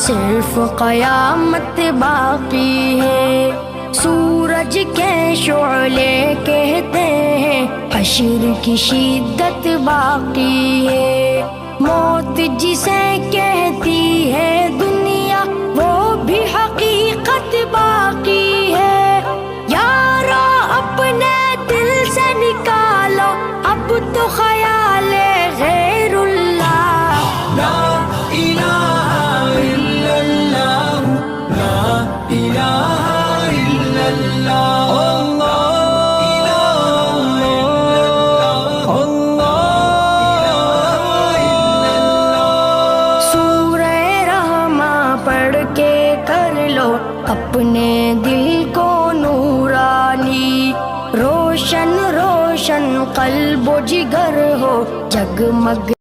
صرف قیامت باقی ہے. سورج کے شعلے کہتے ہیں حشر کی شدت باقی ہے. موت جسے کہتی ہے دنیا وہ بھی حقیقت باقی ہے. یارو اپنے دل سے نکالو اب تو خیال غیر اللہ. لا الہ الا اللہ، لا الہ الا اللہ، اپنے دل کو نورانی. روشن روشن قلب و جگر ہو جگمگ